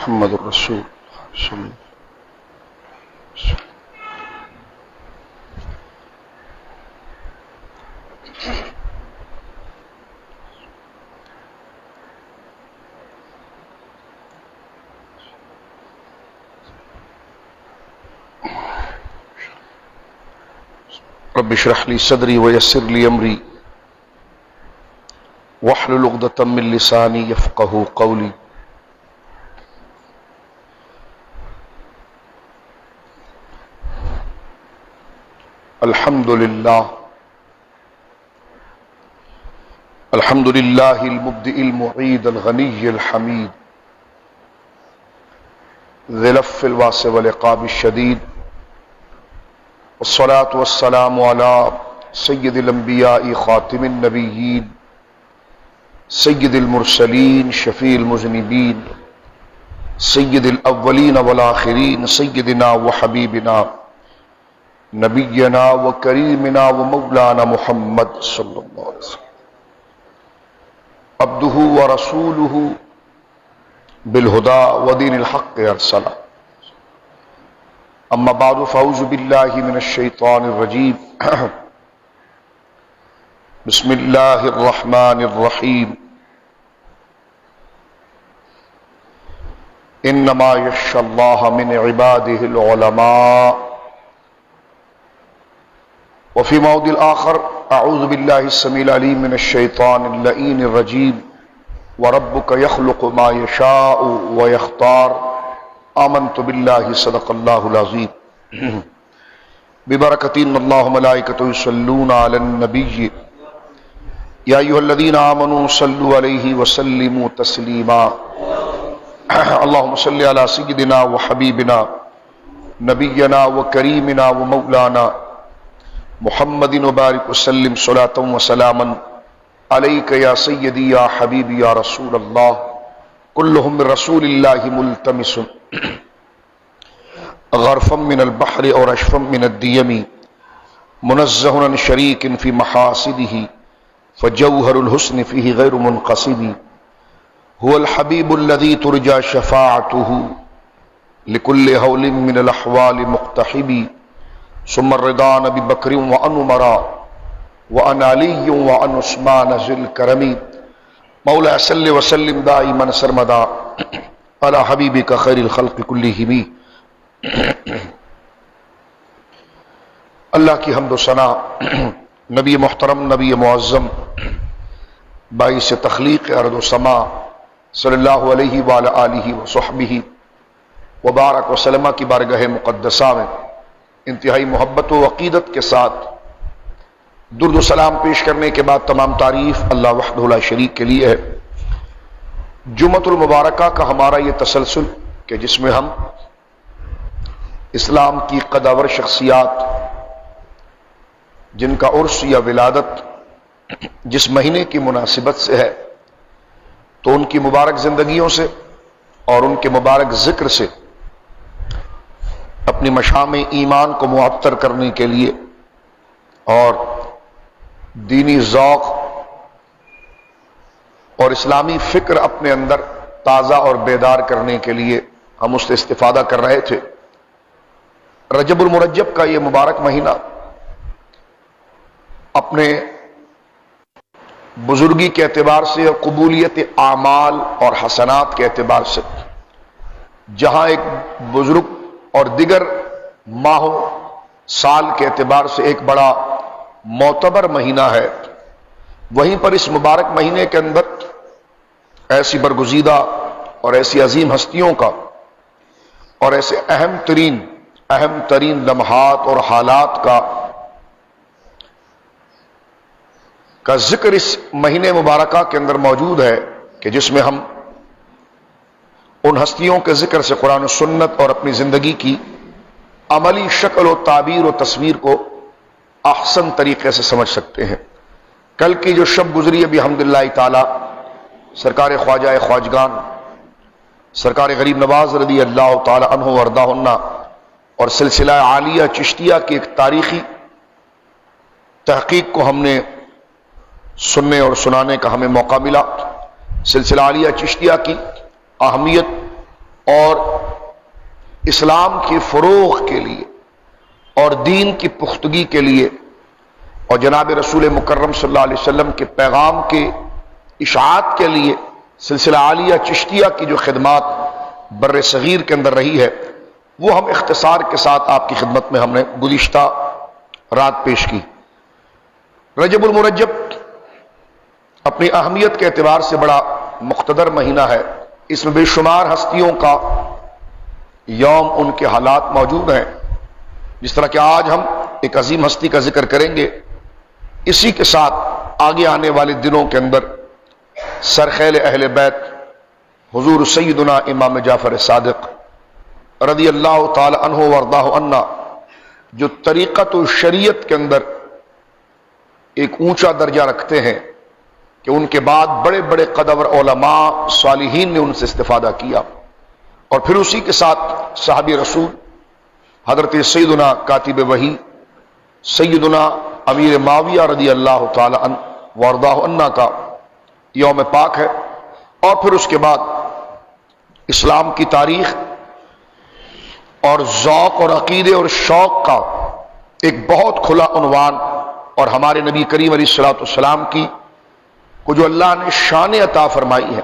محمد الرسول صلی اللہ علیہ وسلم. رب اشرح لي صدري ويسر لي امري واحلل عقدة من لساني يفقهوا قولي. الحمد لله المبدئ المعيد الغني الحميد ذي العفو الواسع والعقاب الشديد، والصلاة والسلام على سيد الأنبياء خاتم النبيين سيد المرسلين شفيع المذنبين سيد الأولين والآخرين سيدنا وحبيبنا نبينا وكريمنا ومولانا محمد صلى الله عليه وسلم عبده ورسوله بالهدى ودين الحق أرسله. اما بعد فاعوذ باللہ من الشیطان الرجیم بسم اللہ الرحمن الرحیم. انما یخشی اللہ من عبادہ العلماء. وفی موضع آخر اعوذ باللہ السمیع العلیم من الشیطان اللعین الرجیم وربک یخلق ما یشاء ویختار. آمنت باللہ صدق اللہ العظیم. ببرکۃ ان اللہ ملائکۃ یصلون علی النبی یا ایھا الذین آمنوا صلوا علیہ وسلموا تسلیما. اللہم صل علی سیدنا وحبیبنا نبینا وکریمنا ومولانا محمد وبارک وسلم صلاۃ وسلاما علیک یا سیدی یا حبیبی یا رسول اللہ. کلہم من رسول اللہ ملتمس غرفا من البحر اور اشفا من الدیم منزہ عن شریک فی محاسدہ فجوہر الحسن فیہ غیر منقصب. هو الحبیب الذی ترجى شفاعته لكل حول من الاحوال مقتحب. ثم الرضا نبی بکر وعن عمر وعن علی وعن عثمان ذی الکرم. مولا صلی وسلم دائما سرمدا علی حبیبک خیر الخلق کلہم. اللہ کی حمد و ثنا نبی محترم نبی معظم باعث تخلیق ارض و سما صلی اللہ علیہ وآلہ آلہ وصحبہ وبارک وسلم کی بارگاہ مقدسہ میں انتہائی محبت و عقیدت کے ساتھ درود و سلام پیش کرنے کے بعد تمام تعریف اللہ وحدہ لا شریک کے لیے ہے. جمعۃ المبارکہ کا ہمارا یہ تسلسل کہ جس میں ہم اسلام کی قداور شخصیات جن کا عرس یا ولادت جس مہینے کی مناسبت سے ہے تو ان کی مبارک زندگیوں سے اور ان کے مبارک ذکر سے اپنی مشام ایمان کو معطر کرنے کے لیے اور دینی ذوق اور اسلامی فکر اپنے اندر تازہ اور بیدار کرنے کے لیے ہم اس سے استفادہ کر رہے تھے. رجب المرجب کا یہ مبارک مہینہ اپنے بزرگی کے اعتبار سے اور قبولیت اعمال اور حسنات کے اعتبار سے جہاں ایک بزرگ اور دیگر ماہ و سال کے اعتبار سے ایک بڑا معتبر مہینہ ہے، وہیں پر اس مبارک مہینے کے اندر ایسی برگزیدہ اور ایسی عظیم ہستیوں کا اور ایسے اہم ترین لمحات اور حالات کا ذکر اس مہینے مبارکہ کے اندر موجود ہے کہ جس میں ہم ان ہستیوں کے ذکر سے قرآن و سنت اور اپنی زندگی کی عملی شکل و تعبیر و تصویر کو احسن طریقے سے سمجھ سکتے ہیں. کل کی جو شب گزری ابھی الحمدللہ تعالی سرکار خواجہ خواجگان سرکار غریب نواز رضی اللہ تعالی عنہ ورداہنہ اور سلسلہ عالیہ چشتیہ کی ایک تاریخی تحقیق کو ہم نے سننے اور سنانے کا ہمیں موقع ملا. سلسلہ عالیہ چشتیہ کی اہمیت اور اسلام کی فروغ کے لیے اور دین کی پختگی کے لیے اور جناب رسول مکرم صلی اللہ علیہ وسلم کے پیغام کے اشاعت کے لیے سلسلہ عالیہ چشتیہ کی جو خدمات بر صغیر کے اندر رہی ہے وہ ہم اختصار کے ساتھ آپ کی خدمت میں ہم نے گزشتہ رات پیش کی۔ رجب المرجب اپنی اہمیت کے اعتبار سے بڑا مقتدر مہینہ ہے، اس میں بے شمار ہستیوں کا یوم ان کے حالات موجود ہیں، جس طرح کہ آج ہم ایک عظیم ہستی کا ذکر کریں گے، اسی کے ساتھ آگے آنے والے دنوں کے اندر سرخیل اہل بیت حضور سیدنا امام جعفر صادق رضی اللہ تعالی عنہ وارضاہ عنا جو طریقت و شریعت کے اندر ایک اونچا درجہ رکھتے ہیں کہ ان کے بعد بڑے بڑے قدور علماء صالحین نے ان سے استفادہ کیا، اور پھر اسی کے ساتھ صحابی رسول حضرت سیدنا کاتب وحی سیدنا امیر معاویہ رضی اللہ تعالی عنہ وارضاہ عنہ کا یوم پاک ہے، اور پھر اس کے بعد اسلام کی تاریخ اور ذوق اور عقیدے اور شوق کا ایک بہت کھلا عنوان، اور ہمارے نبی کریم علیہ الصلوۃ والسلام کی کو جو اللہ نے شان عطا فرمائی ہے،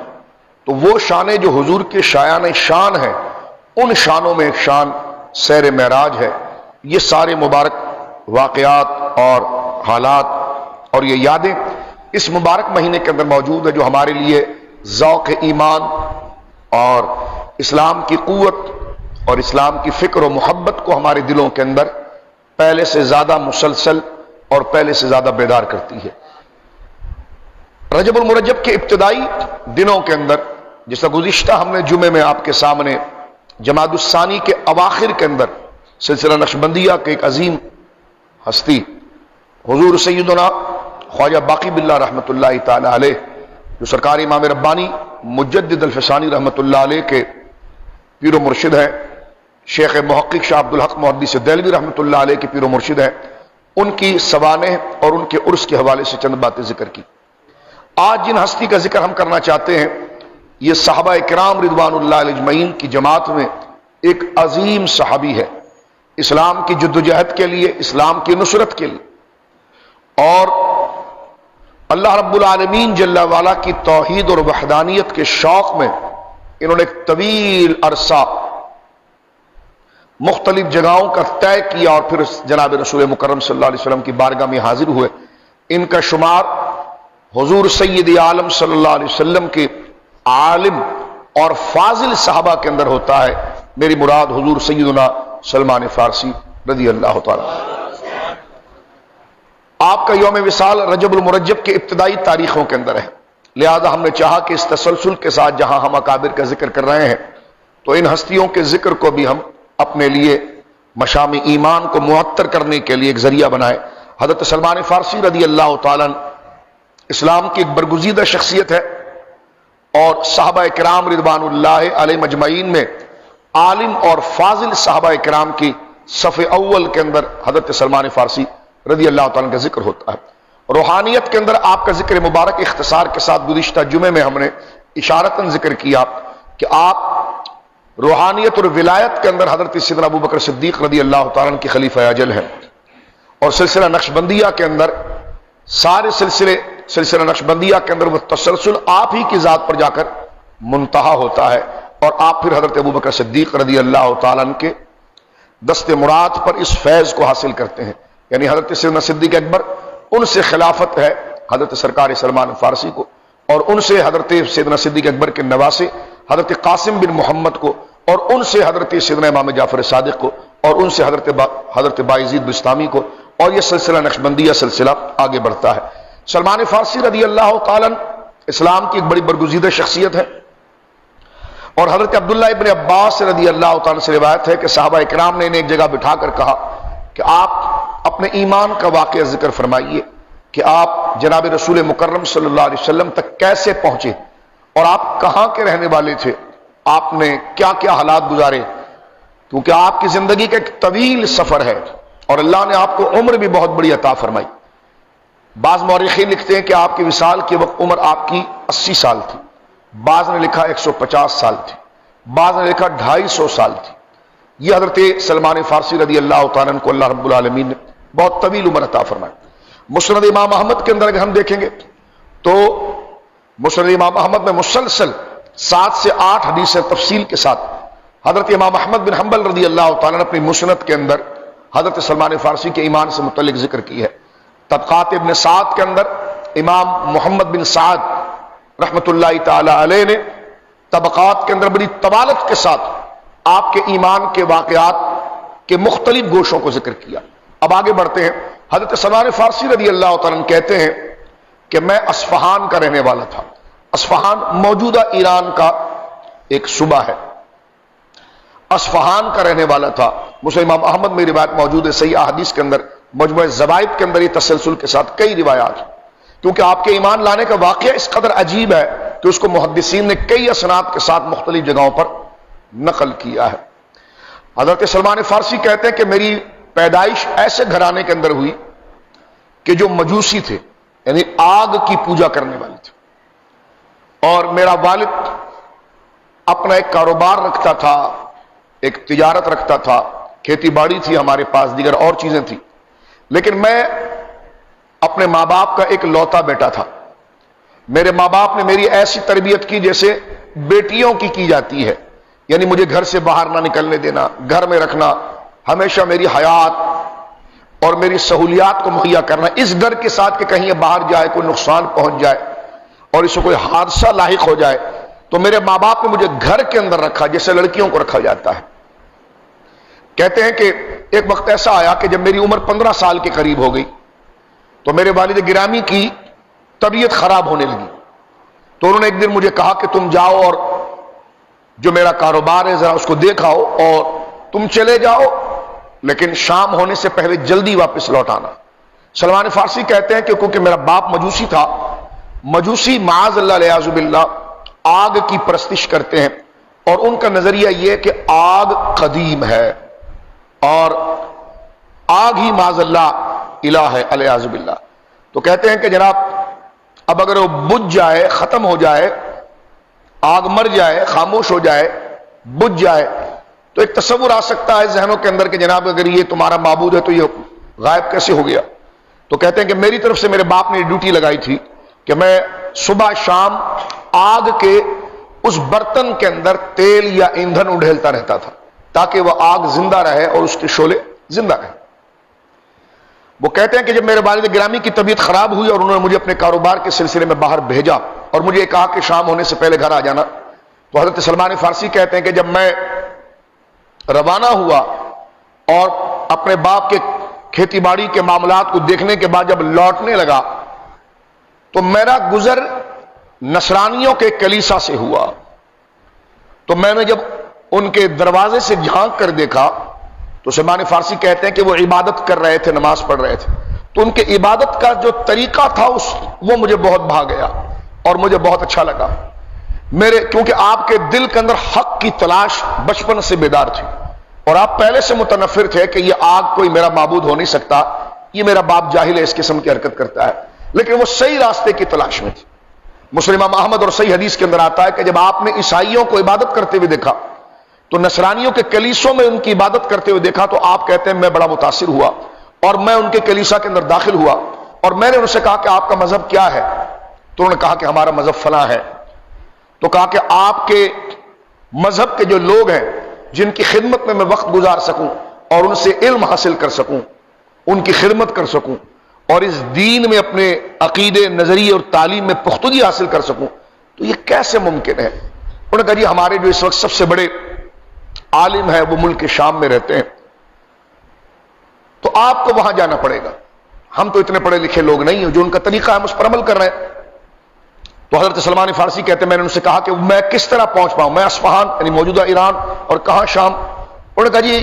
تو وہ شانیں جو حضور کے شایان شان ہیں، ان شانوں میں ایک شان سیر معراج ہے۔ یہ سارے مبارک واقعات اور حالات اور یہ یادیں اس مبارک مہینے کے اندر موجود ہے، جو ہمارے لیے ذوق ایمان اور اسلام کی قوت اور اسلام کی فکر و محبت کو ہمارے دلوں کے اندر پہلے سے زیادہ مسلسل اور پہلے سے زیادہ بیدار کرتی ہے۔ رجب المرجب کے ابتدائی دنوں کے اندر، جس کا گزشتہ ہم نے جمعے میں آپ کے سامنے جمادی الثانی کے اواخر کے اندر سلسلہ نقشبندیہ کے ایک عظیم ہستی حضور سیدنا خواجہ باقی باللہ رحمۃ اللہ تعالی علیہ، جو سرکار امام ربانی مجدد الفسانی رحمۃ اللہ علیہ کے پیر و مرشد ہیں، شیخ محقق شاہ عبد الحق محدث دہلوی رحمۃ اللہ علیہ کے پیر و مرشد ہیں، ان کی سوانح اور ان کے عرس کے حوالے سے چند باتیں ذکر کی۔ آج جن ہستی کا ذکر ہم کرنا چاہتے ہیں، یہ صحابہ کرام رضوان اللہ علیہ اجمعین کی جماعت میں ایک عظیم صحابی ہے، اسلام کی جدوجہد کے لیے، اسلام کی نصرت کے لیے، اور اللہ رب العالمین جل وعلا کی توحید اور وحدانیت کے شوق میں انہوں نے ایک طویل عرصہ مختلف جگہوں کا طے کیا، اور پھر جناب رسول مکرم صلی اللہ علیہ وسلم کی بارگاہ میں حاضر ہوئے۔ ان کا شمار حضور سید عالم صلی اللہ علیہ وسلم کے عالم اور فاضل صحابہ کے اندر ہوتا ہے۔ میری مراد حضور سیدنا سلمان فارسی رضی اللہ تعالی۔ آپ کا یوم وصال رجب المرجب کے ابتدائی تاریخوں کے اندر ہے، لہذا ہم نے چاہا کہ اس تسلسل کے ساتھ جہاں ہم اکابر کا ذکر کر رہے ہیں، تو ان ہستیوں کے ذکر کو بھی ہم اپنے لیے مشام ایمان کو معطر کرنے کے لیے ایک ذریعہ بنائے۔ حضرت سلمان فارسی رضی اللہ تعالیٰ اسلام کی ایک برگزیدہ شخصیت ہے، اور صحابہ کرام رضوان اللہ علیہ مجمعین میں عالم اور فاضل صحابہ کرام کی صف اول کے اندر حضرت سلمان فارسی رضی اللہ تعالیٰ کا ذکر ہوتا ہے۔ روحانیت کے اندر آپ کا ذکر مبارک اختصار کے ساتھ گزشتہ جمعے میں ہم نے اشارتاً ذکر کیا کہ آپ روحانیت اور ولایت کے اندر حضرت سیدنا ابوبکر صدیق رضی اللہ تعالیٰ کی خلیفہ اجل ہیں، اور سلسلہ نقشبندیہ کے اندر سارے سلسلہ نقشبندیہ کے اندر وہ تسلسل آپ ہی کی ذات پر جا کر منتہا ہوتا ہے، اور آپ پھر حضرت ابوبکر صدیق رضی اللہ تعالیٰ کے دست مراد پر اس فیض کو حاصل کرتے ہیں، یعنی حضرت سیدنا صدیق اکبر، ان سے خلافت ہے حضرت سرکار سلمان فارسی کو، اور ان سے حضرت سیدنا صدیق اکبر کے نواسے حضرت قاسم بن محمد کو، اور ان سے حضرت سیدنا امام جعفر صادق کو، اور ان سے حضرت بایزید بستامی کو، اور یہ سلسلہ نقشبندیہ سلسلہ آگے بڑھتا ہے۔ سلمان فارسی رضی اللہ تعالیٰ اسلام کی ایک بڑی برگزیدہ شخصیت ہے، اور حضرت عبداللہ ابن عباس رضی اللہ تعالیٰ سے روایت ہے کہ صحابہ اکرام نے انہیں ایک جگہ بٹھا کر کہا کہ آپ اپنے ایمان کا واقعہ ذکر فرمائیے کہ آپ جناب رسول مکرم صلی اللہ علیہ وسلم تک کیسے پہنچے، اور آپ کہاں کے رہنے والے تھے، آپ نے کیا کیا حالات گزارے، کیونکہ آپ کی زندگی کا ایک طویل سفر ہے، اور اللہ نے آپ کو عمر بھی بہت بڑی عطا فرمائی۔ بعض مورخین لکھتے ہیں کہ آپ کے وصال کے وقت عمر آپ کی 80 سال تھی، بعض نے لکھا 150 سال تھی، بعض نے لکھا 250 سال تھی. یہ حضرت سلمان فارسی رضی اللہ تعالیٰ عنہ کو اللہ رب العالمین نے بہت طویل عمر عطا فرمائی. مسند امام احمد کے اندر اگر ہم دیکھیں گے تو مسند امام احمد میں مسلسل 7 سے 8 حدیثیں تفصیل کے ساتھ حضرت امام احمد بن حنبل رضی اللہ تعالیٰ نے اپنی مسند کے اندر حضرت سلمان فارسی کے ایمان سے متعلق ذکر کی ہے. طبقات ابن سعد کے اندر امام محمد بن سعد رحمت اللہ تعالی علیہ نے طبقات کے اندر بڑی طوالت کے ساتھ آپ کے ایمان کے واقعات کے مختلف گوشوں کو ذکر کیا. اب آگے بڑھتے ہیں. حضرت سلمان فارسی رضی اللہ تعالیٰ عنہ کہتے ہیں کہ میں اصفہان کا رہنے والا تھا. اصفہان موجودہ ایران کا ایک صوبہ ہے. اصفہان کا رہنے والا تھا. مسلم امام احمد میں روایت موجود ہے صحیح احادیث کے اندر, مجموعہ زوائد کے اندر یہ تسلسل کے ساتھ کئی روایات ہیں, کیونکہ آپ کے ایمان لانے کا واقعہ اس قدر عجیب ہے کہ اس کو محدثین نے کئی اسناد کے ساتھ مختلف جگہوں پر نقل کیا ہے. حضرت سلمان فارسی کہتے ہیں کہ میری پیدائش ایسے گھرانے کے اندر ہوئی کہ جو مجوسی تھے, یعنی آگ کی پوجا کرنے والے تھے, اور میرا والد اپنا ایک کاروبار رکھتا تھا, ایک تجارت رکھتا تھا, کھیتی باڑی تھی ہمارے پاس, دیگر اور چیزیں تھیں. لیکن میں اپنے ماں باپ کا ایک لوتا بیٹا تھا. میرے ماں باپ نے میری ایسی تربیت کی جیسے بیٹیوں کی جاتی ہے, یعنی مجھے گھر سے باہر نہ نکلنے دینا, گھر میں رکھنا, ہمیشہ میری حیات اور میری سہولیات کو مہیا کرنا, اس ڈر کے ساتھ کہ کہیں یہ باہر جائے, کوئی نقصان پہنچ جائے اور اسے کوئی حادثہ لاحق ہو جائے. تو میرے ماں باپ نے مجھے گھر کے اندر رکھا جیسے لڑکیوں کو رکھا جاتا ہے. کہتے ہیں کہ ایک وقت ایسا آیا کہ جب میری عمر 15 سال کے قریب ہو گئی تو میرے والد گرامی کی طبیعت خراب ہونے لگی. تو انہوں نے ایک دن مجھے کہا کہ تم جاؤ اور جو میرا کاروبار ہے ذرا اس کو دیکھاؤ اور تم چلے جاؤ, لیکن شام ہونے سے پہلے جلدی واپس لوٹ آنا. سلمان فارسی کہتے ہیں کہ کیونکہ میرا باپ مجوسی تھا, مجوسی معاذ اللہ علیہ باللہ آگ کی پرستش کرتے ہیں, اور ان کا نظریہ یہ کہ آگ قدیم ہے اور آگ ہی معاذ اللہ الہ ہے علیہ باللہ. تو کہتے ہیں کہ جناب اب اگر وہ بجھ جائے, ختم ہو جائے, آگ مر جائے, خاموش ہو جائے, بجھ جائے, تو ایک تصور آ سکتا ہے ذہنوں کے اندر کہ جناب اگر یہ تمہارا معبود ہے تو یہ غائب کیسے ہو گیا. تو کہتے ہیں کہ میری طرف سے میرے باپ نے ڈیوٹی لگائی تھی کہ میں صبح شام آگ کے اس برتن کے اندر تیل یا ایندھن اڈھیلتا رہتا تھا تاکہ وہ آگ زندہ رہے اور اس کے شعلے زندہ رہے. وہ کہتے ہیں کہ جب میرے والد گرامی کی طبیعت خراب ہوئی اور انہوں نے مجھے اپنے کاروبار کے سلسلے میں باہر بھیجا اور مجھے یہ کہا کہ شام ہونے سے پہلے گھر آ جانا, تو حضرت سلمان فارسی کہتے ہیں کہ جب میں روانہ ہوا اور اپنے باپ کے کھیتی باڑی کے معاملات کو دیکھنے کے بعد جب لوٹنے لگا تو میرا گزر نصرانیوں کے کلیسا سے ہوا. تو میں نے جب ان کے دروازے سے جھانک کر دیکھا تو سلمان فارسی کہتے ہیں کہ وہ عبادت کر رہے تھے, نماز پڑھ رہے تھے. تو ان کے عبادت کا جو طریقہ تھا وہ مجھے بہت بھا گیا اور مجھے بہت اچھا لگا. کیونکہ آپ کے دل کے اندر حق کی تلاش بچپن سے بیدار تھی اور آپ پہلے سے متنفر تھے کہ یہ آگ کوئی میرا معبود ہو نہیں سکتا, یہ میرا باپ جاہل ہے, اس قسم کی حرکت کرتا ہے. لیکن وہ صحیح راستے کی تلاش میں تھی. مسلم امام احمد اور صحیح حدیث کے اندر آتا ہے کہ جب آپ نے عیسائیوں کو عبادت کرتے ہوئے دیکھا تو نصرانیوں کے کلیسوں میں ان کی عبادت کرتے ہوئے دیکھا تو آپ کہتے ہیں میں بڑا متاثر ہوا اور میں ان کے کلیسا کے اندر داخل ہوا اور میں نے ان سے کہا کہ آپ کا مذہب کیا ہے؟ تو انہوں نے کہا کہ ہمارا مذہب فلاں ہے. تو کہا کہ آپ کے مذہب کے جو لوگ ہیں جن کی خدمت میں وقت گزار سکوں اور ان سے علم حاصل کر سکوں, ان کی خدمت کر سکوں اور اس دین میں اپنے عقیدے, نظریے اور تعلیم میں پختگی حاصل کر سکوں, تو یہ کیسے ممکن ہے؟ انہوں نے کہا جی ہمارے جو اس وقت سب سے بڑے عالم ہیں وہ ملک شام میں رہتے ہیں, تو آپ کو وہاں جانا پڑے گا. ہم تو اتنے پڑھے لکھے لوگ نہیں ہیں, جو ان کا طریقہ ہے ہم اس پر عمل کر رہے ہیں. تو حضرت سلمان فارسی کہتے ہیں میں نے ان سے کہا کہ میں کس طرح پہنچ پاؤں, میں اصفہان یعنی موجودہ ایران اور کہاں شام. انہوں نے کہا جی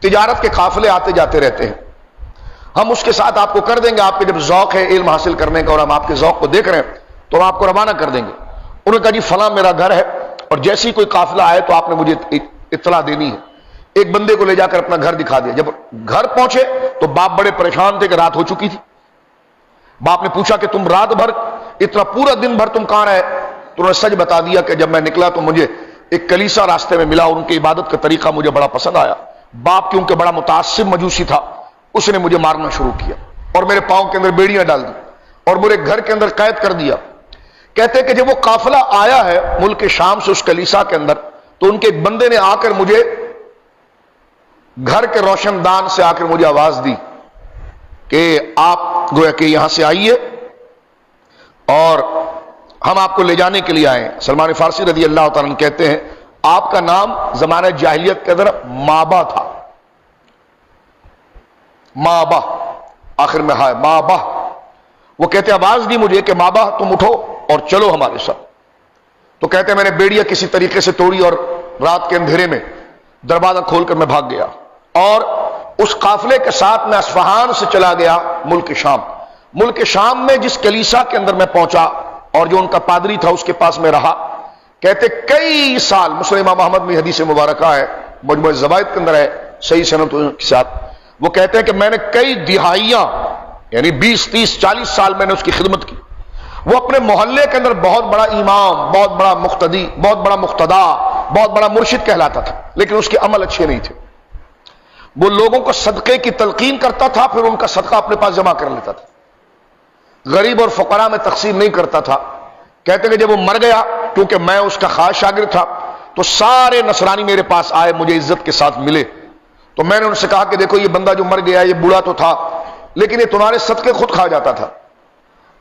تجارت کے قافلے آتے جاتے رہتے ہیں, ہم اس کے ساتھ آپ کو کر دیں گے, آپ کے جب ذوق ہے علم حاصل کرنے کا اور ہم آپ کے ذوق کو دیکھ رہے ہیں تو ہم آپ کو روانہ کر دیں گے. انہوں نے کہا جی فلاں میرا گھر ہے اور جیسی کوئی قافلہ آئے تو آپ نے مجھے اطلاع دینی ہے. ایک بندے کو لے جا کر اپنا گھر دکھا دیا. جب گھر پہنچے تو باپ بڑے پریشان تھے کہ رات ہو چکی تھی. باپ نے پوچھا کہ تم رات بھر اتنا پورا دن بھر تم کہاں رہے؟ تو انہوں نے سچ بتا دیا کہ جب میں نکلا تو مجھے ایک کلیسا راستے میں ملا اور ان کی عبادت کا طریقہ مجھے بڑا پسند آیا. باپ کیونکہ بڑا متعصب مجوسی تھا, اس نے مجھے مارنا شروع کیا اور میرے پاؤں کے اندر بیڑیاں ڈال دی اور میرے گھر کے اندر قید کر دیا. کہتے کہ جب وہ قافلہ آیا ہے ملک شام سے اس کلیسا کے اندر, تو ان کے ایک بندے نے آ کر مجھے گھر کے روشن دان سے آ کر مجھے آواز دی کہ آپ گویا کہ یہاں سے آئیے اور ہم آپ کو لے جانے کے لیے آئے ہیں. سلمان فارسی رضی اللہ تعالیٰ عنہ کہتے ہیں آپ کا نام زمانہ جاہلیت کے اندر مابا تھا. مابا آخر میں ہے مابا. وہ کہتے آواز دی مجھے کہ مابا تم اٹھو اور چلو ہمارے ساتھ. تو کہتے میں نے بیڑیاں کسی طریقے سے توڑی اور رات کے اندھیرے میں دروازہ کھول کر میں بھاگ گیا اور اس قافلے کے ساتھ میں اصفہان سے چلا گیا ملک شام. ملک شام میں جس کلیسا کے اندر میں پہنچا اور جو ان کا پادری تھا اس کے پاس میں رہا. کہتے کئی سال, مسلم امام احمد میں حدیث مبارکہ ہے, مجموع الزوائد کے اندر ہے صحیح سندوں کے ساتھ, وہ کہتے ہیں کہ میں نے کئی دہائیاں یعنی 20 30 40 سال میں نے اس کی خدمت کی. وہ اپنے محلے کے اندر بہت بڑا امام, بہت بڑا مقتدی, بہت بڑا مقتدا, بہت بڑا مرشد کہلاتا تھا, لیکن اس کے عمل اچھے نہیں تھے. وہ لوگوں کو صدقے کی تلقین کرتا تھا, پھر ان کا صدقہ اپنے پاس جمع کر لیتا تھا, غریب اور فقراء میں تقسیم نہیں کرتا تھا. کہتے کہ جب وہ مر گیا, کیونکہ میں اس کا خاص شاگرد تھا, تو سارے نصرانی میرے پاس آئے, مجھے عزت کے ساتھ ملے. تو میں نے ان سے کہا کہ دیکھو یہ بندہ جو مر گیا یہ بوڑھا تو تھا لیکن یہ تمہارے صدقے خود کھا جاتا تھا.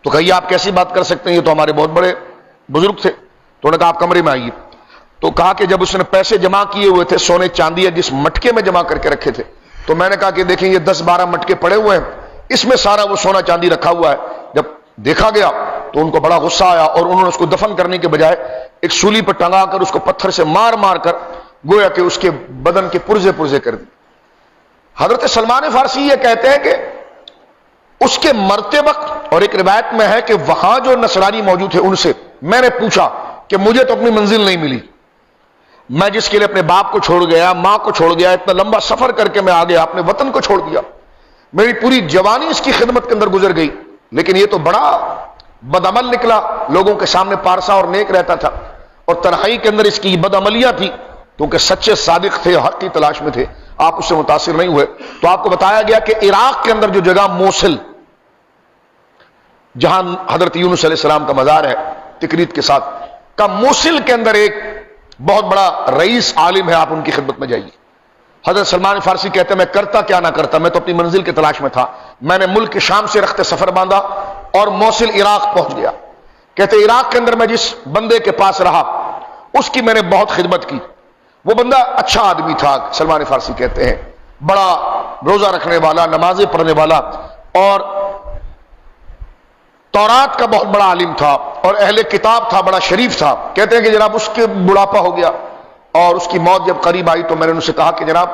تو کہیے آپ کیسی بات کر سکتے ہیں, یہ تو ہمارے بہت بڑے بزرگ تھے. تو انہوں نے کہا آپ کمرے میں آئیے. تو کہا کہ جب اس نے پیسے جمع کیے ہوئے تھے سونے چاندی جس مٹکے میں جمع کر کے رکھے تھے, تو میں نے کہا کہ دیکھیں یہ 10-12 مٹکے پڑے ہوئے ہیں, اس میں سارا وہ سونا چاندی رکھا ہوا ہے. جب دیکھا گیا تو ان کو بڑا غصہ آیا اور انہوں نے اس کو دفن کرنے کے بجائے ایک سولی پر ٹنگا کر اس کو پتھر سے مار مار کر گویا کہ اس کے بدن کے پرزے پرزے کر دی. حضرت سلمان فارسی یہ کہتے ہیں کہ اس کے مرتے وقت, اور ایک روایت میں ہے کہ وہاں جو نصرانی موجود تھے ان سے میں نے پوچھا کہ مجھے تو اپنی منزل نہیں ملی, میں جس کے لیے اپنے باپ کو چھوڑ گیا, ماں کو چھوڑ گیا, اتنا لمبا سفر کر کے میں آ گیا, اپنے وطن کو چھوڑ دیا, میری پوری جوانی اس کی خدمت کے اندر گزر گئی, لیکن یہ تو بڑا بدعمل نکلا, لوگوں کے سامنے پارسا اور نیک رہتا تھا, اور تنہائی کے اندر اس کی بدعملیاں تھی, کیونکہ سچے صادق تھے, حق کی تلاش میں تھے, آپ اس سے متاثر نہیں ہوئے. تو آپ کو بتایا گیا کہ عراق کے اندر جو جگہ موصل, جہاں حضرت یونس علیہ السلام کا مزار ہے تکریت کے ساتھ, کا موصل کے اندر ایک بہت بڑا رئیس عالم ہے, آپ ان کی خدمت میں جائیے. حضرت سلمان فارسی کہتے ہیں میں کرتا کیا نہ کرتا, میں تو اپنی منزل کی تلاش میں تھا, میں نے ملک شام سے رخت سفر باندھا اور موصل عراق پہنچ گیا. کہتے عراق کے اندر میں جس بندے کے پاس رہا اس کی میں نے بہت خدمت کی. وہ بندہ اچھا آدمی تھا, سلمان فارسی کہتے ہیں, بڑا روزہ رکھنے والا, نمازیں پڑھنے والا, اور تورات کا بہت بڑا عالم تھا اور اہل کتاب تھا, بڑا شریف تھا. کہتے ہیں کہ جناب اس کے بڑھاپا ہو گیا اور اس کی موت جب قریب آئی تو میں نے ان سے کہا کہ جناب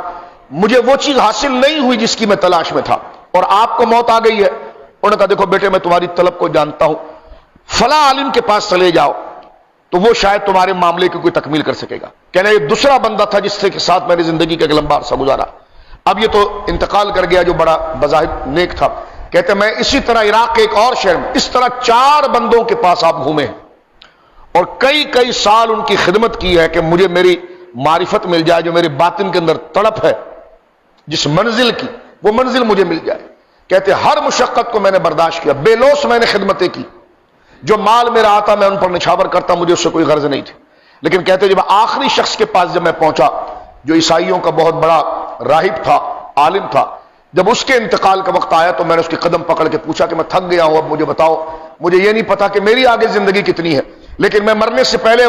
مجھے وہ چیز حاصل نہیں ہوئی جس کی میں تلاش میں تھا اور آپ کو موت آ گئی ہے. انہوں نے کہا دیکھو بیٹے میں تمہاری طلب کو جانتا ہوں, فلاں عالم کے پاس چلے جاؤ تو وہ شاید تمہارے معاملے کی کوئی تکمیل کر سکے گا. کہنا یہ دوسرا بندہ تھا جس کے ساتھ میں نے زندگی کا ایک لمبا عرصہ گزارا, اب یہ تو انتقال کر گیا جو بڑا بظاہر نیک تھا. کہتے میں اسی طرح عراق کے ایک اور شہر میں اس طرح 4 بندوں کے پاس آپ گھومے ہیں اور کئی سال ان کی خدمت کی ہے کہ مجھے میری معرفت مل جائے, جو میرے باطن کے اندر تڑپ ہے جس منزل کی, وہ منزل مجھے مل جائے. کہتے ہر مشقت کو میں نے برداشت کیا, بے لوث میں نے خدمتیں کی, جو مال میرا آتا میں ان پر نچھاور کرتا, مجھے اس سے کوئی غرض نہیں تھی. لیکن کہتے جب آخری شخص کے پاس جب میں پہنچا جو عیسائیوں کا بہت بڑا راہب تھا, عالم تھا, جب اس کے انتقال کا وقت آیا تو میں نے اس کے قدم پکڑ کے پوچھا کہ میں تھک گیا ہوں, اب مجھے بتاؤ, مجھے یہ نہیں پتا کہ میری آگے زندگی کتنی ہے, لیکن میں مرنے سے پہلے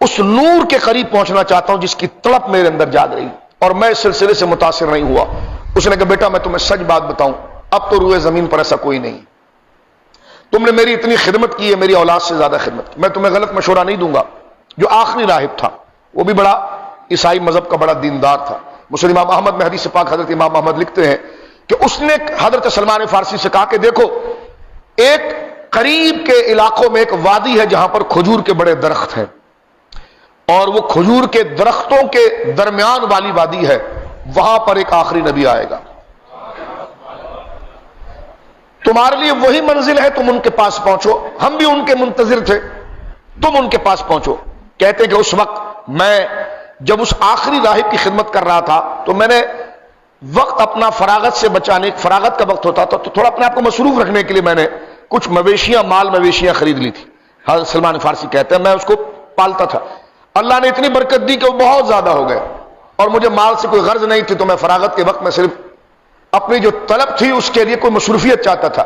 اس نور کے قریب پہنچنا چاہتا ہوں جس کی تڑپ میرے اندر جاگ رہی, اور میں اس سلسلے سے متاثر نہیں ہوا. اس نے کہا بیٹا میں تمہیں سچ بات بتاؤں, اب تو روئے زمین پر ایسا کوئی نہیں, تم نے میری اتنی خدمت کی ہے, میری اولاد سے زیادہ خدمت کی. میں تمہیں غلط مشورہ نہیں دوں گا. جو آخری راہب تھا وہ بھی بڑا عیسائی مذہب کا بڑا دیندار تھا. مسلم امام احمد میں حدیث پاک حضرت امام احمد لکھتے ہیں کہ اس نے حضرت سلمان فارسی سے کہا کہ دیکھو ایک قریب کے علاقوں میں ایک وادی ہے جہاں پر کھجور کے بڑے درخت ہیں, اور وہ کھجور کے درختوں کے درمیان والی وادی ہے, وہاں پر ایک آخری نبی آئے گا, تمہارے لیے وہی منزل ہے, تم ان کے پاس پہنچو. ہم بھی ان کے منتظر تھے, تم ان کے پاس پہنچو. کہتے کہ اس وقت میں جب اس آخری راہب کی خدمت کر رہا تھا تو میں نے وقت اپنا فراغت سے بچانے، فراغت کا وقت ہوتا تھا تو تھوڑا اپنے آپ کو مصروف رکھنے کے لیے میں نے کچھ مویشیاں خرید لی تھی. حضرت سلمان فارسی کہتے ہیں میں اس کو پالتا تھا. اللہ نے اتنی برکت دی کہ وہ بہت زیادہ ہو گئے اور مجھے مال سے کوئی غرض نہیں تھی، تو میں فراغت کے وقت میں صرف اپنی جو طلب تھی اس کے لیے کوئی مصروفیت چاہتا تھا.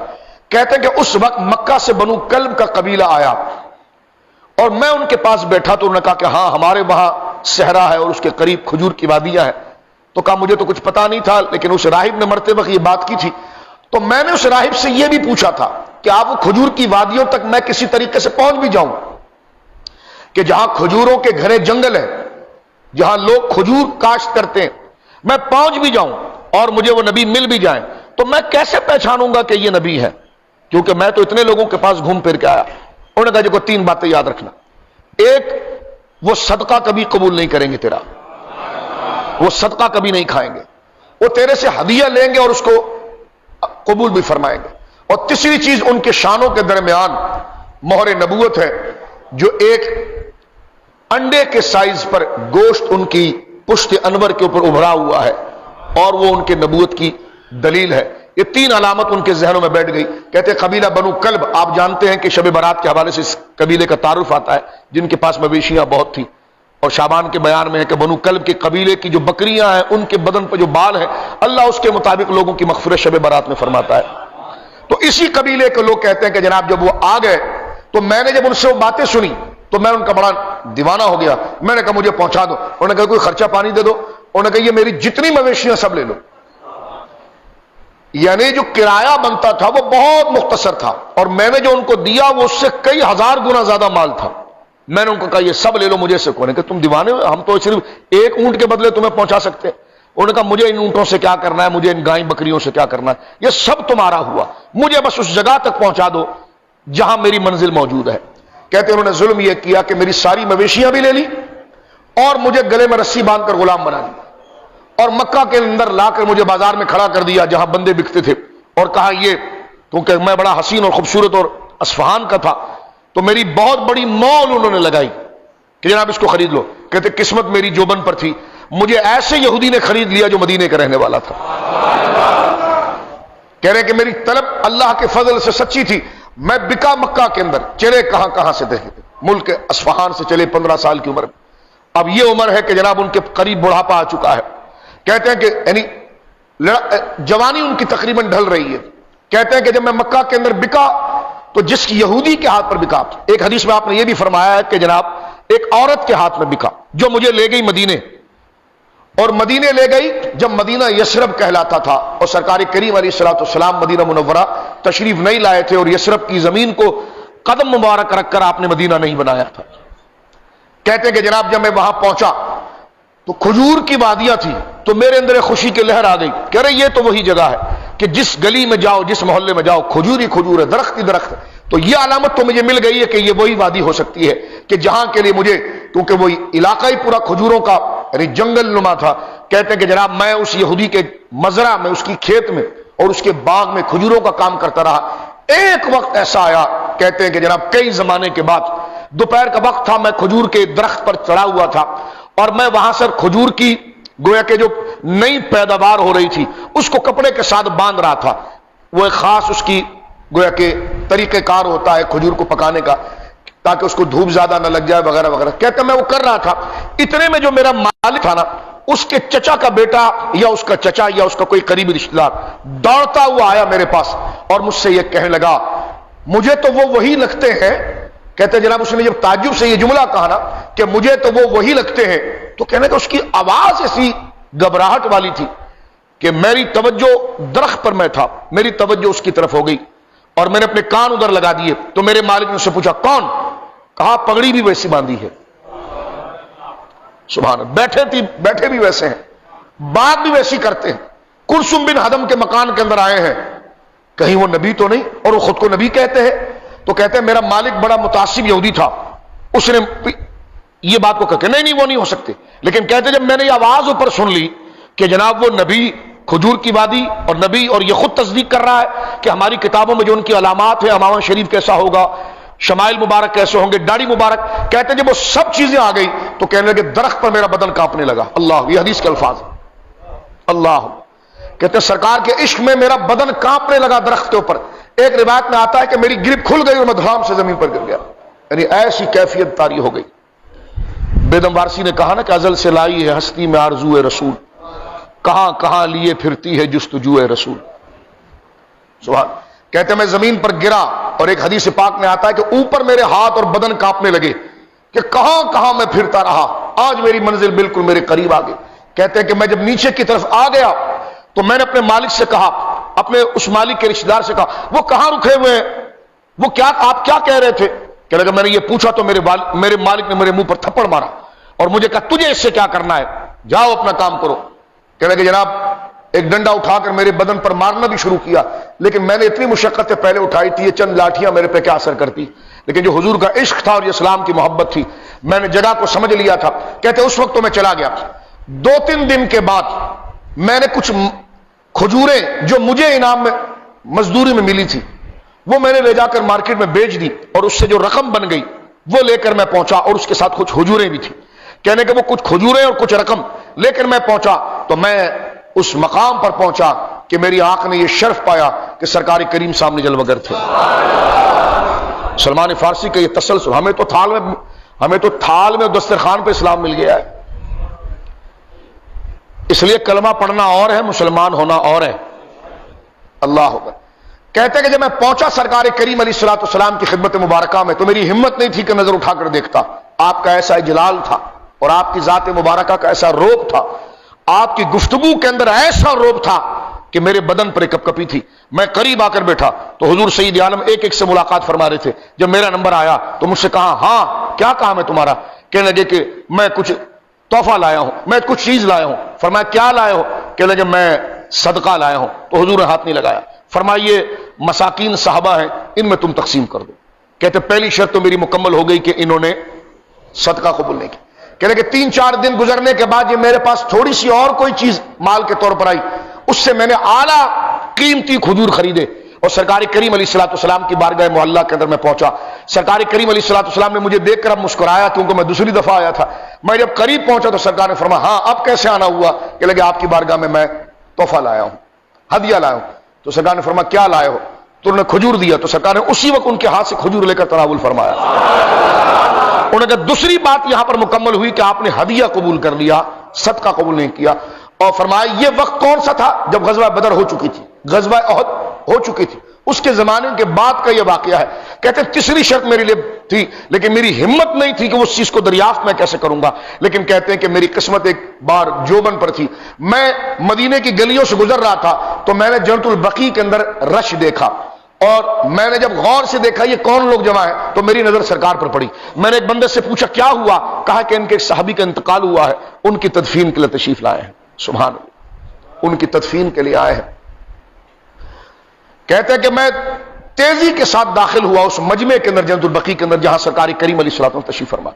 کہتے ہیں کہ اس وقت مکہ سے بنو کلب کا قبیلہ آیا اور میں ان کے پاس بیٹھا تو انہوں نے کہا کہ ہاں ہمارے وہاں صحرا ہے اور اس کے قریب کھجور کی وادیاں ہیں. تو کہا مجھے تو کچھ پتا نہیں تھا، لیکن اس راہب نے مرتے وقت یہ بات کی تھی. تو میں نے اس راہب سے یہ بھی پوچھا تھا کہ آپ وہ کھجور کی وادیوں تک میں کسی طریقے سے پہنچ بھی جاؤں کہ جہاں کھجوروں کے گھنے جنگل ہیں، جہاں لوگ کھجور کاشت کرتے ہیں، میں پہنچ بھی جاؤں اور مجھے وہ نبی مل بھی جائیں، تو میں کیسے پہچانوں گا کہ یہ نبی ہے؟ کیونکہ میں تو اتنے لوگوں کے پاس گھوم پھر کے آیا. انہوں نے کہا جو 3 باتیں یاد رکھنا. ایک، وہ صدقہ کبھی قبول نہیں کریں گے تیرا، وہ صدقہ کبھی نہیں کھائیں گے، وہ تیرے سے ہدیہ لیں گے اور اس کو قبول بھی فرمائیں گے. اور تیسری چیز، ان کے شانوں کے درمیان مہر نبوت ہے، جو ایک انڈے کے سائز پر گوشت ان کی پشت انور کے اوپر ابھرا ہوا ہے اور وہ ان کے نبوت کی دلیل ہے. یہ 3 علامت ان کے ذہنوں میں بیٹھ گئی. کہتے قبیلہ بنو کلب، آپ جانتے ہیں کہ شب برات کے حوالے سے اس قبیلے کا تعارف آتا ہے جن کے پاس مویشیاں بہت تھیں، اور شعبان کے بیان میں ہے کہ بنو کلب کے قبیلے کی جو بکریاں ہیں ان کے بدن پر جو بال ہیں اللہ اس کے مطابق لوگوں کی مغفرت شب برات میں فرماتا ہے. تو اسی قبیلے کے لوگ کہتے ہیں کہ جناب جب وہ آ گئے تو میں نے جب ان سے وہ باتیں سنی تو میں ان کا بڑا دیوانہ ہو گیا. میں نے کہا مجھے پہنچا دو. انہوں نے کہا کوئی خرچہ پانی دے دو. انہوں نے کہا یہ میری جتنی مویشیاں سب لے لو. یعنی جو کرایہ بنتا تھا وہ بہت مختصر تھا اور میں نے جو ان کو دیا وہ اس سے کئی ہزار گنا زیادہ مال تھا. میں نے ان کو کہا یہ سب لے لو مجھے سے. انہوں نے کہا تم دیوانے ہو، ہم تو صرف ایک اونٹ کے بدلے تمہیں پہنچا سکتے ہیں. انہوں نے کہا مجھے ان اونٹوں سے کیا کرنا ہے، مجھے ان گائیں بکریوں سے کیا کرنا ہے، یہ سب تمہارا ہوا، مجھے بس اس جگہ تک پہنچا دو جہاں میری منزل موجود ہے. کہتے ہیں انہوں نے ظلم یہ کیا کہ میری ساری مویشیاں بھی لے لی اور مجھے گلے میں رسی باندھ کر غلام بنا لی اور مکہ کے اندر لا کر مجھے بازار میں کھڑا کر دیا جہاں بندے بکتے تھے اور کہا یہ، کیونکہ میں بڑا حسین اور خوبصورت اور اصفہان کا تھا تو میری بہت بڑی مول انہوں نے لگائی کہ جناب اس کو خرید لو. کہتے قسمت میری جوبن پر تھی، مجھے ایسے یہودی نے خرید لیا جو مدینے کا رہنے والا تھا. کہہ رہے کہ میری طلب اللہ کے فضل سے سچی تھی. میں بکا مکہ کے اندر، چلے کہاں کہاں سے دیکھے تھے، ملک اصفہان سے چلے 15 سال کی عمر میں. اب یہ عمر ہے کہ جناب ان کے قریب بڑھاپا آ چکا ہے. کہتے ہیں کہ یعنی جوانی ان کی تقریباً ڈھل رہی ہے. کہتے ہیں کہ جب میں مکہ کے اندر بکا تو جس کی یہودی کے ہاتھ پر بکا، ایک حدیث میں آپ نے یہ بھی فرمایا ہے کہ جناب ایک عورت کے ہاتھ میں بکا جو مجھے لے گئی مدینے، اور مدینے لے گئی جب مدینہ یثرب کہلاتا تھا اور سرکار کریم علیہ الصلوۃ والسلام مدینہ منورہ تشریف نہیں لائے تھے اور یثرب کی زمین کو قدم مبارک رکھ کر آپ نے مدینہ نہیں بنایا تھا. کہتے ہیں کہ جناب جب میں وہاں پہنچا تو کھجور کی وادیاں تھی تو میرے اندر ایک خوشی کی لہر آ گئی. کہہ رہے یہ تو وہی جگہ ہے کہ جس گلی میں جاؤ، جس محلے میں جاؤ، کھجور ہی کھجور ہے، درخت ہی درخت ہے. تو یہ علامت تو مجھے مل گئی ہے کہ یہ وہی وادی ہو سکتی ہے کہ جہاں کے لیے مجھے، کیونکہ وہی علاقہ ہی پورا کھجوروں کا یعنی جنگل نما تھا. کہتے ہیں کہ جناب میں اس یہودی کے مزرعہ میں، اس کی کھیت میں اور اس کے باغ میں کھجوروں کا کام کرتا رہا. ایک وقت ایسا آیا، کہتے ہیں کہ جناب کئی زمانے کے بعد دوپہر کا وقت تھا، میں کھجور کے درخت پر چڑھا ہوا تھا اور میں وہاں سے کھجور کی گویا کہ جو نئی پیداوار ہو رہی تھی اس کو کپڑے کے ساتھ باندھ رہا تھا. وہ ایک خاص اس کی گویا کہ طریقہ کار ہوتا ہے کھجور کو پکانے کا تاکہ اس کو دھوپ زیادہ نہ لگ جائے وغیرہ وغیرہ. کہتے ہیں میں وہ کر رہا تھا. اتنے میں جو میرا مالک تھا نا، اس کے چچا کا بیٹا یا اس کا چچا یا اس کا کوئی قریبی رشتہ دار دوڑتا ہوا آیا میرے پاس اور مجھ سے یہ کہنے لگا مجھے تو وہ وہی لگتے ہیں. کہتے ہیں جناب اس نے جب تعجب سے یہ جملہ کہا نا کہ مجھے تو وہ وہی لگتے ہیں، تو کہنے کہ اس کی آواز ایسی گھبراہٹ والی تھی کہ میری توجہ درخت پر میں تھا، میری توجہ اس کی طرف ہو گئی اور میں نے اپنے کان ادھر لگا دیے. تو میرے مالک نے اس سے پوچھا کون؟ کہا پگڑی بھی ویسی باندھی ہے. سبحان اللہ. بیٹھے بھی ویسے ہیں، بات بھی ویسی کرتے ہیں. کلثوم بن ہدم کے مکان کے اندر آئے ہیں، کہیں وہ نبی تو نہیں، اور وہ خود کو نبی کہتے ہیں. تو کہتے ہیں میرا مالک بڑا متعصب یہودی تھا، اس نے یہ بات کو کہا کہ نہیں وہ نہیں ہو سکتے. لیکن کہتے جب میں نے یہ آواز اوپر سن لی کہ جناب وہ نبی، کھجور کی وادی اور نبی، اور یہ خود تصدیق کر رہا ہے کہ ہماری کتابوں میں جو ان کی علامات ہیں، امامہ شریف کیسا ہوگا، شمائل مبارک کیسے ہوں گے، داڑھی مبارک، کہتے ہیں جب وہ سب چیزیں آ گئی تو کہنے لگے درخت پر میرا بدن کانپنے لگا. اللہ، یہ حدیث کے الفاظ. اللہ کہتے ہیں سرکار کے عشق میں میرا بدن کانپنے لگا درخت کے اوپر. ایک روایت میں آتا ہے کہ میری گرپ کھل گئی اور میں دھڑام سے زمین پر گر گیا. یعنی ایسی کیفیت طاری ہو گئی. بیدم وارسی نے کہا نا کہ ازل سے لائی ہے ہستی میں آرزو رسول، کہاں کہاں لیے پھرتی ہے جستجو رسول. سبحان. کہتے ہیں میں زمین پر گرا اور ایک حدیث پاک میں آتا ہے کہ اوپر میرے ہاتھ اور بدن کانپنے لگے کہ کہاں کہاں میں پھرتا رہا، آج میری منزل بالکل میرے قریب آ گئی. کہتے ہیں کہ میں جب نیچے کی طرف آ گیا تو میں نے اپنے مالک سے کہا، اپنے اس مالک کے رشتہ دار سے کہا وہ کہاں رکے ہوئے ہیں، وہ کیا آپ کیا کہہ رہے تھے؟ کہ لگا میں نے یہ پوچھا تو میرے مالک نے میرے منہ پر تھپڑ مارا اور مجھے کہا تجھے اس سے کیا کرنا ہے، جاؤ اپنا کام کرو. کہ لگے جناب ایک ڈنڈا اٹھا کر میرے بدن پر مارنا بھی شروع کیا، لیکن میں نے اتنی مشقتیں پہلے اٹھائی تھی، یہ چند لاٹھیاں میرے پہ کیا اثر کرتی. لیکن جو حضور کا عشق تھا اور اسلام کی محبت تھی، میں نے جگہ کو سمجھ لیا تھا. کہتے اس وقت تو میں چلا گیا. 2-3 دن کے بعد میں نے کچھ کھجوریں جو مجھے انعام میں مزدوری میں ملی تھی وہ میں نے لے جا کر مارکیٹ میں بیچ دی، اور اس سے جو رقم بن گئی وہ لے کر میں پہنچا، اور اس کے ساتھ کچھ کھجوریں بھی تھی. کہنے کہ وہ کچھ کھجوریں اور کچھ رقم لے کر میں پہنچا تو میں اس مقام پر پہنچا کہ میری آنکھ نے یہ شرف پایا کہ سرکار کریم سامنے جلوگر تھے. سلمان فارسی کا یہ تسلسل، ہمیں تو تھال میں دسترخوان پہ اسلام مل گیا ہے. اس لیے کلمہ پڑھنا اور ہے، مسلمان ہونا اور ہے. اللہ ہوگا. کہتے ہیں کہ جب میں پہنچا سرکار کریم علیہ الصلوۃ والسلام کی خدمت مبارکہ میں تو میری ہمت نہیں تھی کہ نظر اٹھا کر دیکھتا. آپ کا ایسا جلال تھا اور آپ کی ذات مبارکہ کا ایسا روب تھا، آپ کی گفتگو کے اندر ایسا روب تھا کہ میرے بدن پر ایک کپ کپی تھی. میں قریب آ کر بیٹھا تو حضور سید عالم ایک ایک سے ملاقات فرما رہے تھے. جب میرا نمبر آیا تو مجھ سے کہا ہاں کیا کام ہے تمہارا؟ کہنے لگے کہ میں کچھ تحفہ لایا ہوں، میں کچھ چیز لایا ہوں. فرمایا کیا لائے ہو؟ کہنے لگے میں صدقہ لایا ہوں. تو حضور نے ہاتھ نہیں لگایا، فرمایا یہ مساکین صحابہ ہیں، ان میں تم تقسیم کر دو. کہتے پہلی شرط تو میری مکمل ہو گئی کہ انہوں نے صدقہ قبول نہیں کیا. کہنے کہ 3-4 دن گزرنے کے بعد یہ میرے پاس تھوڑی سی اور کوئی چیز مال کے طور پر آئی، اس سے میں نے اعلیٰ قیمتی کھجور خریدے اور سرکار کریم علیہ الصلوۃ والسلام کی بارگاہ معلّہ کے اندر میں پہنچا. سرکار کریم علیہ الصلوۃ والسلام نے مجھے دیکھ کر اب مسکرایا کیونکہ میں دوسری دفعہ آیا تھا. میں جب قریب پہنچا تو سرکار نے فرمایا ہاں اب کیسے آنا ہوا؟ کہ لگے آپ کی بارگاہ میں تحفہ لایا ہوں، ہدیہ لایا ہوں. تو سرکار نے فرمایا کیا لائے ہو؟ تو انہوں نے کھجور دیا. تو سرکار نے اسی وقت ان کے ہاتھ سے کھجور لے کر تناول فرمایا. انہوں نے کہا دوسری بات یہاں پر مکمل ہوئی کہ آپ نے ہدیہ قبول کر لیا، صدقہ قبول نہیں کیا. اور فرمایا یہ وقت کون سا تھا؟ جب غزوہ بدر ہو چکی تھی، غزوہ احد ہو چکی تھی، اس کے زمانے کے بعد کا یہ واقعہ ہے. کہتے ہیں تیسری شرط میرے لیے تھی لیکن میری ہمت نہیں تھی کہ اس چیز کو دریافت میں کیسے کروں گا. لیکن کہتے ہیں کہ میری قسمت ایک بار جوبن پر تھی. میں مدینے کی گلیوں سے گزر رہا تھا تو میں نے جنت البقیع کے اندر رش دیکھا، اور میں نے جب غور سے دیکھا یہ کون لوگ جمع ہیں تو میری نظر سرکار پر پڑی. میں نے ایک بندے سے پوچھا کیا ہوا؟ کہا کہ ان کے ایک صحابی کا انتقال ہوا ہے، ان کی تدفین کے لیے تشریف لائے ہیں. سبحان اللہ، ان کی تدفین کے لیے آئے ہیں. کہتے ہیں کہ میں تیزی کے ساتھ داخل ہوا اس مجمع کے اندر جنت البقیع کے اندر جہاں سرکار کریم علیہ الصلوۃ والسلام تشریف فرما.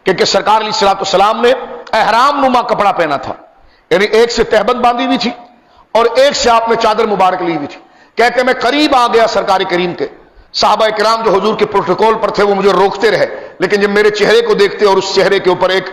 کہ سرکار علیہ الصلوۃ والسلام نے احرام نما کپڑا پہنا تھا، یعنی ایک سے تہبند باندھی ہوئی تھی اور ایک سے آپ نے چادر مبارک لی ہوئی تھی. کہتے ہیں میں قریب آ گیا سرکار کریم کے. صحابہ کرام جو حضور کے پروٹوکول پر تھے وہ مجھے روکتے رہے، لیکن جب میرے چہرے کو دیکھتے اور اس چہرے کے اوپر ایک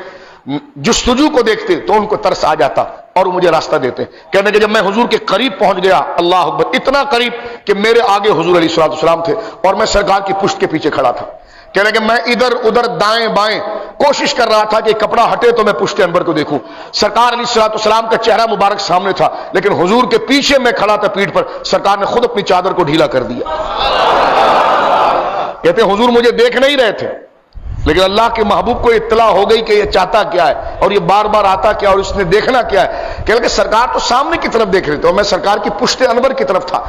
جستجو کو دیکھتے تو ان کو ترس آ جاتا اور وہ مجھے راستہ دیتے. کہنے کہ جب میں حضور کے قریب پہنچ گیا، اللہ اکبر، اتنا قریب کہ میرے آگے حضور علیہ الصلوۃ والسلام تھے اور میں سرکار کی پشت کے پیچھے کھڑا تھا. کہنے کہ میں ادھر ادھر دائیں بائیں کوشش کر رہا تھا کہ کپڑا ہٹے تو میں پشت انور کو دیکھوں. سرکار علیہ الصلوۃ والسلام کا چہرہ مبارک سامنے تھا لیکن حضور کے پیچھے میں کھڑا تھا پیٹھ پر. سرکار نے خود اپنی چادر کو ڈھیلا کر دیا. کہتے ہیں حضور مجھے دیکھ نہیں رہے تھے لیکن اللہ کے محبوب کو اطلاع ہو گئی کہ یہ چاہتا کیا ہے اور یہ بار بار آتا کیا اور اس نے دیکھنا کیا ہے. کہ سرکار تو سامنے کی طرف دیکھ رہے تھے اور میں سرکار کی پشت انور کی طرف تھا.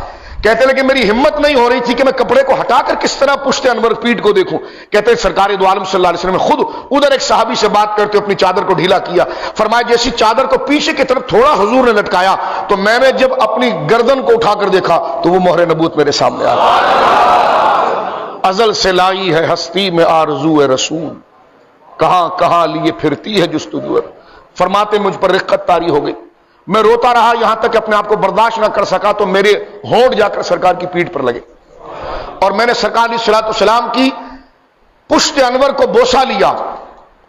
کہتے لیکن میری ہمت نہیں ہو رہی تھی کہ میں کپڑے کو ہٹا کر کس طرح پشت انور پیٹ کو دیکھوں. کہتے ہیں سرکار دو عالم صلی اللہ علیہ وسلم نے خود ادھر ایک صحابی سے بات کرتے اپنی چادر کو ڈھیلا کیا. فرمایا جیسی چادر کو پیچھے کی طرف تھوڑا حضور نے لٹکایا تو میں نے جب اپنی گردن کو اٹھا کر دیکھا تو وہ مہر نبوت میرے سامنے آ گئی. ازل سے لائی ہے ہستی میں آرزو رسول، کہاں کہاں لیے پھرتی ہے جستجو. فرماتے مجھ پر رقت طاری ہو گئی، میں روتا رہا یہاں تک کہ اپنے آپ کو برداشت نہ کر سکا تو میرے ہونٹ جا کر سرکار کی پیٹھ پر لگے اور میں نے سرکار علیہ الصلوۃ والسلام کی پشت انور کو بوسہ لیا،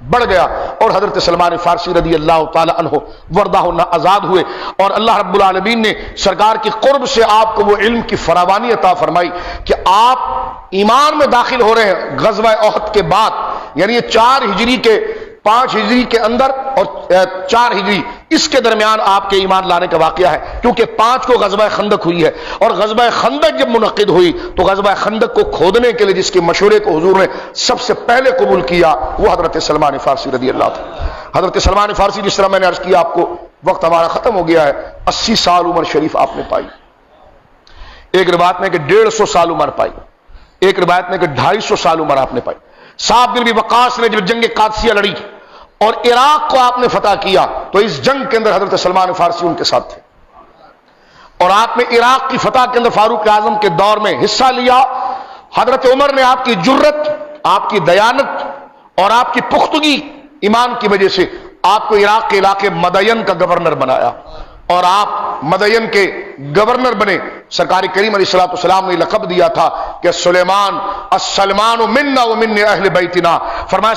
بڑھ گیا اور حضرت سلمان فارسی رضی اللہ تعالی عنہ وردہ آزاد ہوئے، اور اللہ رب العالمین نے سرکار کی قرب سے آپ کو وہ علم کی فراوانی عطا فرمائی کہ آپ ایمان میں داخل ہو رہے ہیں غزوہ احد کے بعد، یعنی یہ 4 ہجری کے 5 ہجری کے اندر اور 4 ہجری اس کے درمیان آپ کے ایمان لانے کا واقعہ ہے، کیونکہ 5 کو غزوہ خندق ہوئی ہے، اور غزوہ خندق جب منعقد ہوئی تو غزوہ خندق کو کھودنے کے لیے جس کے مشورے کو حضور نے سب سے پہلے قبول کیا وہ حضرت سلمان فارسی رضی اللہ عنہ۔ حضرت سلمان فارسی، جس طرح میں نے عرض کیا آپ کو، وقت ہمارا ختم ہو گیا ہے، 80 سال عمر شریف آپ نے پائی، ایک روایت میں کہ 150 سال عمر پائی، ایک روایت میں کہ 250 سال عمر آپ نے پائی۔ صاحب بن ابی وقاص نے جب جنگ قادسیہ لڑی اور عراق کو آپ نے فتح کیا تو اس جنگ کے اندر حضرت سلمان فارسی ان کے ساتھ تھے، اور آپ نے عراق کی فتح کے اندر فاروق اعظم کے دور میں حصہ لیا۔ حضرت عمر نے آپ کی جرت، آپ کی دیانت اور آپ کی پختگی ایمان کی وجہ سے آپ کو عراق کے علاقے مدین کا گورنر بنایا، اور آپ مدین کے گورنر بنے۔ سرکار کریم علیہ الصلوۃ والسلام نے لقب دیا تھا کہ سلیمان السلمان منا ومن اہل بیتنا، فرمایا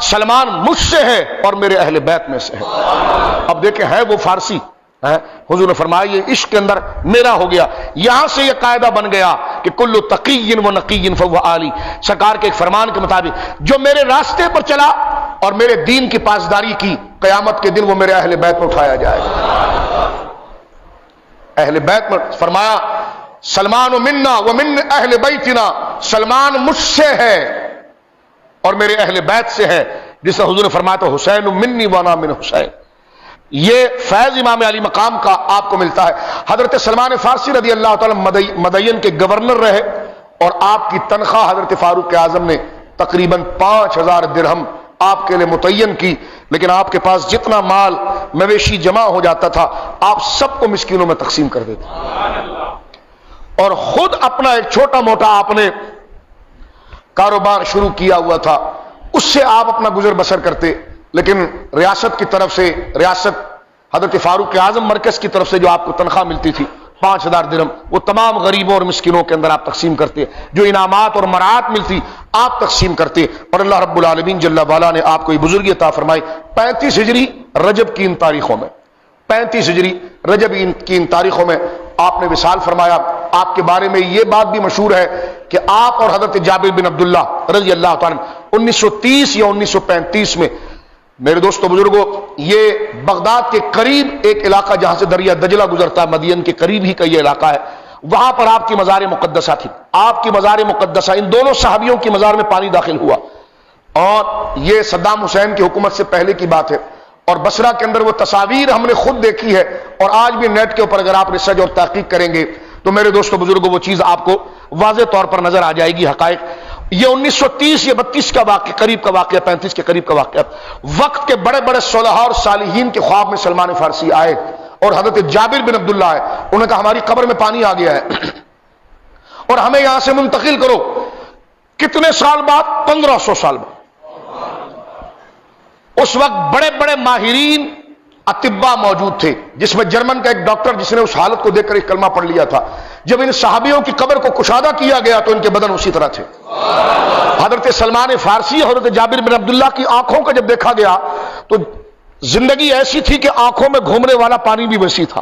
سلمان مجھ سے ہے اور میرے اہل بیت میں سے ہے۔ اب دیکھیں ہے وہ فارسی، حضور نے فرمایا یہ عشق کے اندر میرا ہو گیا، یہاں سے یہ قاعدہ بن گیا کہ کل تقی و نقی فهو عالی۔ سرکار کے ایک فرمان کے مطابق جو میرے راستے پر چلا اور میرے دین کی پاسداری کی، قیامت کے دن وہ میرے اہل بیت میں اٹھایا جائے گا۔ اہل بیت میں فرمایا سلمان منا ومن اہل بیتنا، سلمان مجھ سے ہے اور میرے اہل بیت سے ہے، جس طرح حضور نے فرمایا تو حسین منی وانا من حسین۔ یہ فیض امام علی مقام کا آپ کو ملتا ہے۔ حضرت سلمان فارسی رضی اللہ تعالی مدین کے گورنر رہے، اور آپ کی تنخواہ حضرت فاروق اعظم نے تقریباً 5000 درہم آپ کے لیے متعین کی، لیکن آپ کے پاس جتنا مال مویشی جمع ہو جاتا تھا آپ سب کو مسکینوں میں تقسیم کر دیتے، اور خود اپنا ایک چھوٹا موٹا آپ نے کاروبار شروع کیا ہوا تھا، اس سے آپ اپنا گزر بسر کرتے، لیکن ریاست کی طرف سے، ریاست حضرت فاروق اعظم مرکز کی طرف سے جو آپ کو تنخواہ ملتی تھی 5000 درہم، وہ تمام غریبوں اور مسکینوں کے اندر آپ تقسیم کرتے، جو انعامات اور مرات ملتی آپ تقسیم کرتے، اور اللہ رب العالمین جل وعلا نے آپ کو یہ بزرگی عطا فرمائی۔ 35 ہجری رجب کی ان تاریخوں میں، 35 ہجری رجب کی ان تاریخوں میں آپ نے وصال فرمایا۔ آپ کے بارے میں یہ بات بھی مشہور ہے کہ آپ اور حضرت جابر بن عبداللہ رضی اللہ تعالیٰ 1930 یا 1935 میں، میرے دوستو بزرگوں، یہ بغداد کے قریب ایک علاقہ جہاں سے دریا دجلہ گزرتا ہے، مدین کے قریب ہی کا یہ علاقہ ہے، وہاں پر آپ کی مزار مقدسہ تھی۔ آپ کی مزار مقدسہ، ان دونوں صحابیوں کی مزار میں پانی داخل ہوا، اور یہ صدام حسین کی حکومت سے پہلے کی بات ہے، اور بصرہ کے اندر وہ تصاویر ہم نے خود دیکھی ہے، اور آج بھی نیٹ کے اوپر اگر آپ ریسرچ اور تحقیق کریں گے تو میرے دوستو بزرگوں وہ چیز آپ کو واضح طور پر نظر آ جائے گی، حقائق۔ یہ 1930 یا 32 کا واقعہ، قریب کا واقعہ، 35 کے قریب کا واقعہ، وقت کے بڑے بڑے صلحاء اور صالحین کے خواب میں سلمان فارسی آئے، اور حضرت جابر بن عبداللہ آئے، انہوں نے کہا ہماری قبر میں پانی آ گیا ہے اور ہمیں یہاں سے منتقل کرو۔ کتنے سال بعد؟ 1500 سال بعد۔ اس وقت بڑے بڑے ماہرین اطباء موجود تھے، جس میں جرمن کا ایک ڈاکٹر جس نے اس حالت کو دیکھ کر ایک کلمہ پڑھ لیا تھا۔ جب ان صحابیوں کی قبر کو کشادہ کیا گیا تو ان کے بدن اسی طرح تھے۔ حضرت سلمان فارسی، حضرت جابر بن عبداللہ کی آنکھوں کو جب دیکھا گیا تو زندگی ایسی تھی کہ آنکھوں میں گھومنے والا پانی بھی ویسی تھا،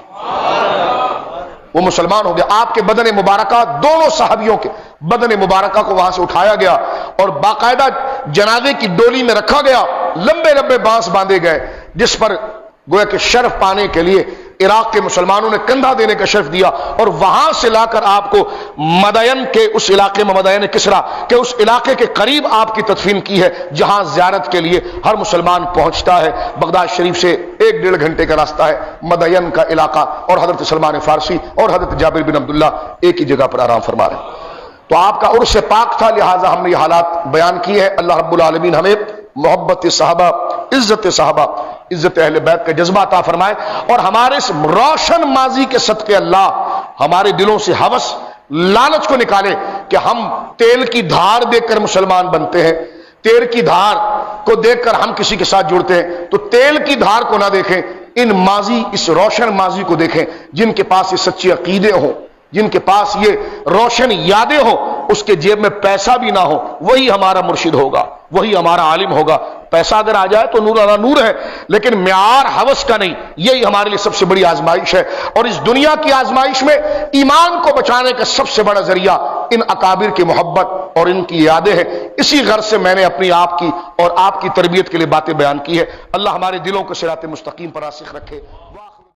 وہ مسلمان ہو گیا۔ آپ کے بدن مبارکہ، دونوں صحابیوں کے بدن مبارکہ کو وہاں سے اٹھایا گیا اور باقاعدہ جنازے کی ڈولی میں رکھا گیا، لمبے لمبے بانس باندھے گئے، جس پر گویا کہ شرف پانے کے لیے عراق کے مسلمانوں نے کندھا دینے کا شرف دیا، اور وہاں سے لا کر آپ کو مدین کے اس علاقے میں، مدین کسرا کے اس علاقے کے قریب آپ کی تدفین کی ہے، جہاں زیارت کے لیے ہر مسلمان پہنچتا ہے۔ بغداد شریف سے 1-1.5 گھنٹے کا راستہ ہے مدین کا علاقہ، اور حضرت سلمان فارسی اور حضرت جابر بن عبداللہ ایک ہی جگہ پر آرام فرما رہے ہیں۔ تو آپ کا عرس پاک تھا، لہٰذا ہم نے یہ حالات بیان کی ہے۔ اللہ رب العالمین ہمیں محبت صحابہ، عزت صحابہ، عزت اہل بیت کا جذبہ عطا فرمائے، اور ہمارے اس روشن ماضی کے صدقے اللہ ہمارے دلوں سے ہوس، لالچ کو نکالے کہ ہم تیل کی دھار دیکھ کر مسلمان بنتے ہیں، تیل کی دھار کو دیکھ کر ہم کسی کے ساتھ جڑتے ہیں، تو تیل کی دھار کو نہ دیکھیں، ان ماضی، اس روشن ماضی کو دیکھیں، جن کے پاس یہ سچے عقیدے ہوں، جن کے پاس یہ روشن یادیں ہوں، اس کے جیب میں پیسہ بھی نہ ہو، وہی ہمارا مرشد ہوگا، وہی ہمارا عالم ہوگا۔ پیسہ اگر آ جائے تو نور علی نور ہے، لیکن معیار ہوس کا نہیں. یہی ہمارے لیے سب سے بڑی آزمائش ہے، اور اس دنیا کی آزمائش میں ایمان کو بچانے کا سب سے بڑا ذریعہ ان اکابر کی محبت اور ان کی یادیں ہیں. اسی غرض سے میں نے اپنی آپ کی اور آپ کی تربیت کے لیے باتیں بیان کی ہے. اللہ ہمارے دلوں کو صراط مستقیم پر راسخ رکھے.